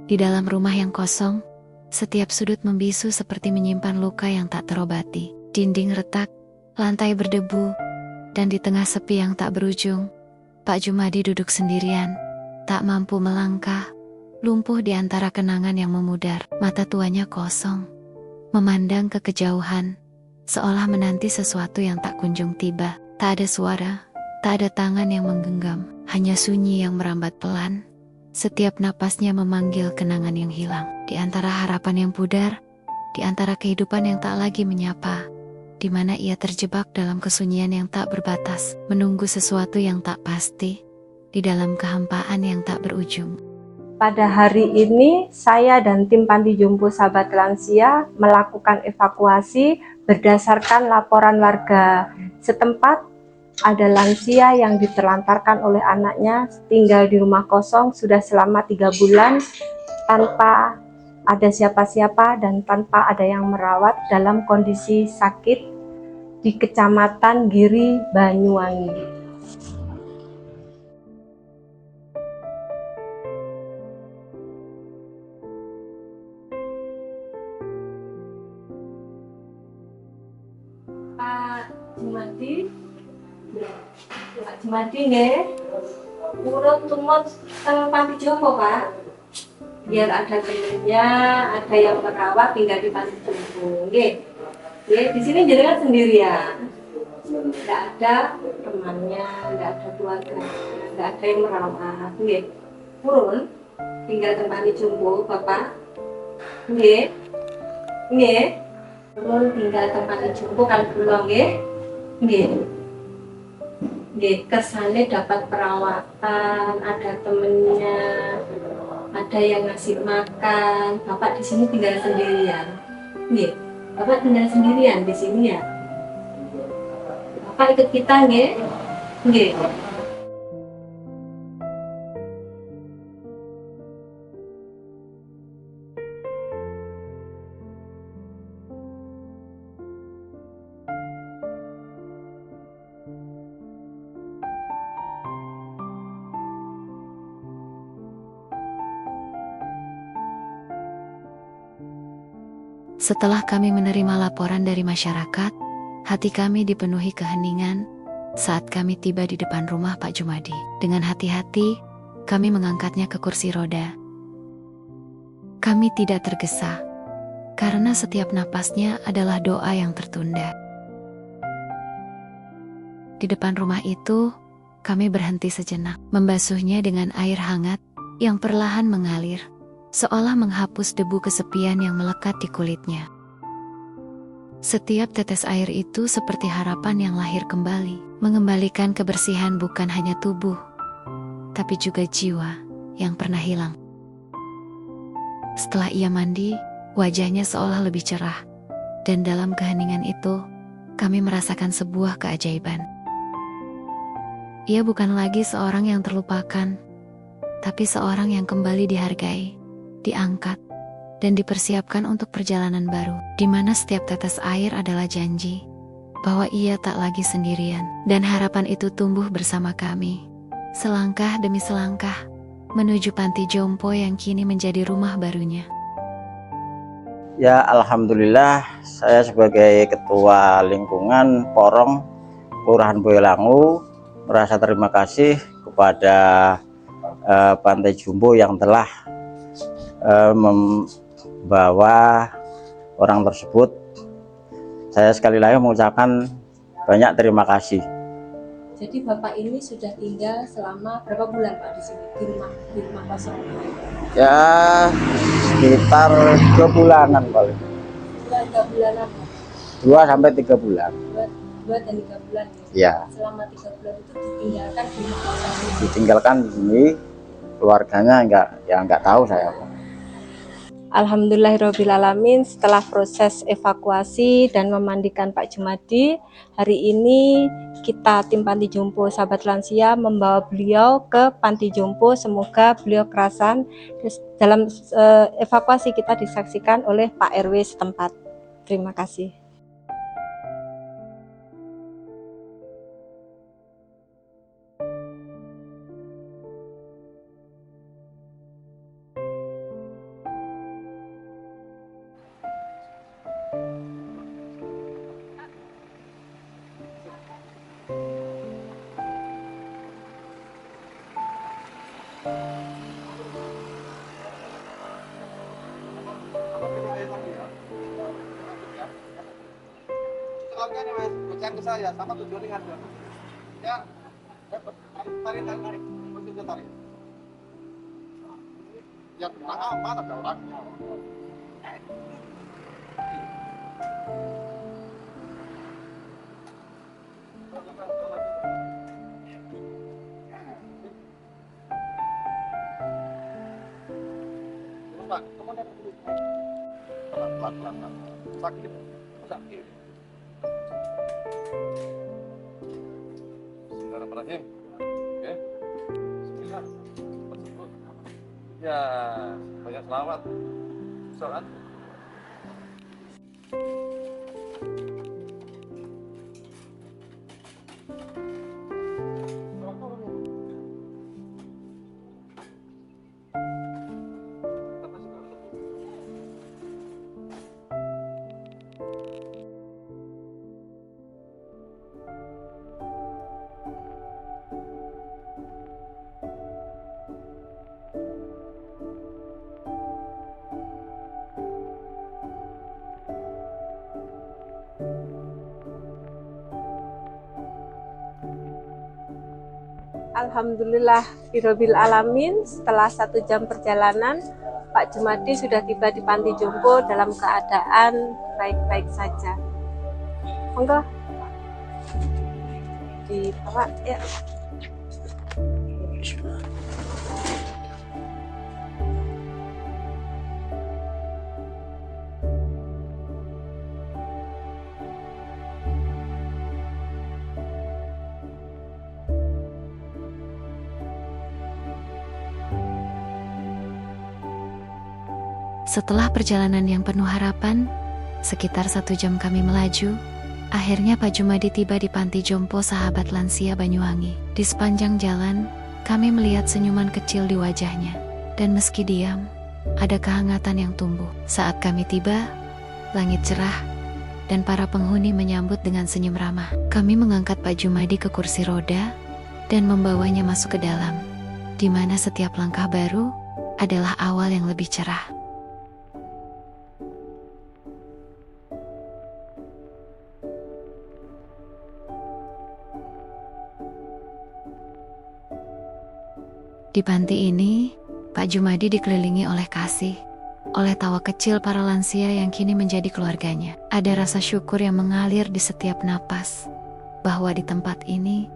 Di dalam rumah yang kosong, setiap sudut membisu seperti menyimpan luka yang tak terobati. Dinding retak, lantai berdebu, dan di tengah sepi yang tak berujung, Pak Jumadi duduk sendirian, tak mampu melangkah, lumpuh di antara kenangan yang memudar. Mata tuanya kosong, memandang ke kejauhan, seolah menanti sesuatu yang tak kunjung tiba. Tak ada suara, tak ada tangan yang menggenggam, hanya sunyi yang merambat pelan. Setiap napasnya memanggil kenangan yang hilang. Di antara harapan yang pudar, di antara kehidupan yang tak lagi menyapa, di mana ia terjebak dalam kesunyian yang tak berbatas, menunggu sesuatu yang tak pasti, di dalam kehampaan yang tak berujung. Pada hari ini, saya dan tim Panti Jompo Sahabat Lansia melakukan evakuasi berdasarkan laporan warga setempat. Ada lansia yang diterlantarkan oleh anaknya tinggal di rumah kosong sudah selama 3 bulan tanpa ada siapa-siapa dan tanpa ada yang merawat dalam kondisi sakit di Kecamatan Giri, Banyuwangi. Pak Jumadi, Pak Jumadi nggih, urut tumut teng Panti Jompo, Pak. Biar ada temennya, ada yang merawat tinggal di Panti Jompo. Nggih. Nggih, di sini jenengan sendirian. Enggak ada temannya, enggak ada keluarganya, enggak ada yang merawat. Nggih. Purun tinggal di Panti Jompo, Bapak. Nggih. Nggih. Purun tinggal di Panti Jompo kan kula nggih. Nggih. Nggih, kesane dapat perawatan, ada temennya, ada yang ngasih makan. Bapak di sini tinggal sendirian. Nggih. Bapak tinggal sendirian di sini ya. Bapak ikut kita nggih? Nggih. Setelah kami menerima laporan dari masyarakat, hati kami dipenuhi keheningan saat kami tiba di depan rumah Pak Jumadi. Dengan hati-hati, kami mengangkatnya ke kursi roda. Kami tidak tergesa, karena setiap napasnya adalah doa yang tertunda. Di depan rumah itu, kami berhenti sejenak, membasuhnya dengan air hangat yang perlahan mengalir, seolah menghapus debu kesepian yang melekat di kulitnya. Setiap tetes air itu seperti harapan yang lahir kembali, mengembalikan kebersihan bukan hanya tubuh, tapi juga jiwa yang pernah hilang. Setelah ia mandi, wajahnya seolah lebih cerah, dan dalam keheningan itu, kami merasakan sebuah keajaiban. Ia bukan lagi seorang yang terlupakan, tapi seorang yang kembali dihargai, diangkat, dan dipersiapkan untuk perjalanan baru, di mana setiap tetes air adalah janji bahwa ia tak lagi sendirian. Dan harapan itu tumbuh bersama kami, selangkah demi selangkah, menuju Panti Jompo yang kini menjadi rumah barunya. Ya, alhamdulillah saya sebagai ketua lingkungan Porong Kelurahan Boyolangu merasa terima kasih kepada Panti Jompo yang telah membawa orang tersebut. Saya sekali lagi mengucapkan banyak terima kasih. Jadi Bapak ini sudah tinggal selama berapa bulan Pak di sini di rumah kosong? Ya, sekitar 2 bulanan paling. 2 bulanan. 2 sampai 3 bulan. 2 dan 3 bulan Ya. Selama 3 bulan itu ditinggalkan di rumah kosong. Ditinggalkan di sini, keluarganya nggak tahu saya. Alhamdulillahirrahmanirrahim, setelah proses evakuasi dan memandikan Pak Jumadi, hari ini kita tim Panti Jompo Sahabat Lansia membawa beliau ke Panti Jompo. Semoga beliau kerasan. Dalam evakuasi kita disaksikan oleh Pak RW setempat. Terima kasih. keluarga nih wes, ucapkan ke saya sama 7 ringan ya. Ya, tarik. Betul tarik. Ya, mana ada orangnya? Pak, kemudian pelan. Sakit. Bismillahirrahmanirrahim. Oke. Bismillah. Tersebut. Ya, banyak selawat. Salat. Alhamdulillah Birobbil Alamin, setelah 1 jam perjalanan, Pak Jumadi sudah tiba di Panti Jompo dalam keadaan baik-baik saja. Monggo dibawa ya. Setelah perjalanan yang penuh harapan, sekitar 1 jam kami melaju, akhirnya Pak Jumadi tiba di Panti Jompo Sahabat Lansia Banyuwangi. Di sepanjang jalan, kami melihat senyuman kecil di wajahnya, dan meski diam, ada kehangatan yang tumbuh. Saat kami tiba, langit cerah, dan para penghuni menyambut dengan senyum ramah. Kami mengangkat Pak Jumadi ke kursi roda, dan membawanya masuk ke dalam, di mana setiap langkah baru adalah awal yang lebih cerah. Di panti ini, Pak Jumadi dikelilingi oleh kasih, oleh tawa kecil para lansia yang kini menjadi keluarganya. Ada rasa syukur yang mengalir di setiap napas, bahwa di tempat ini,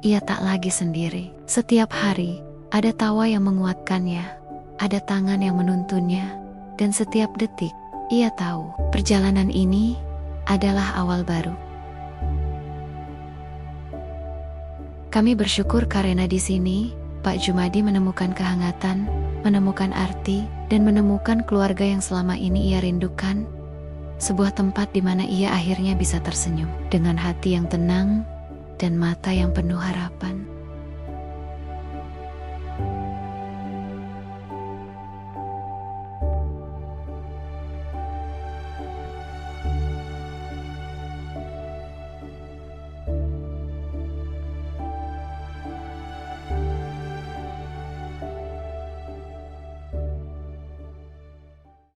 ia tak lagi sendiri. Setiap hari, ada tawa yang menguatkannya, ada tangan yang menuntunnya, dan setiap detik, ia tahu perjalanan ini adalah awal baru. Kami bersyukur karena di sini, Pak Jumadi menemukan kehangatan, menemukan arti, dan menemukan keluarga yang selama ini ia rindukan. Sebuah tempat di mana ia akhirnya bisa tersenyum dengan hati yang tenang dan mata yang penuh harapan.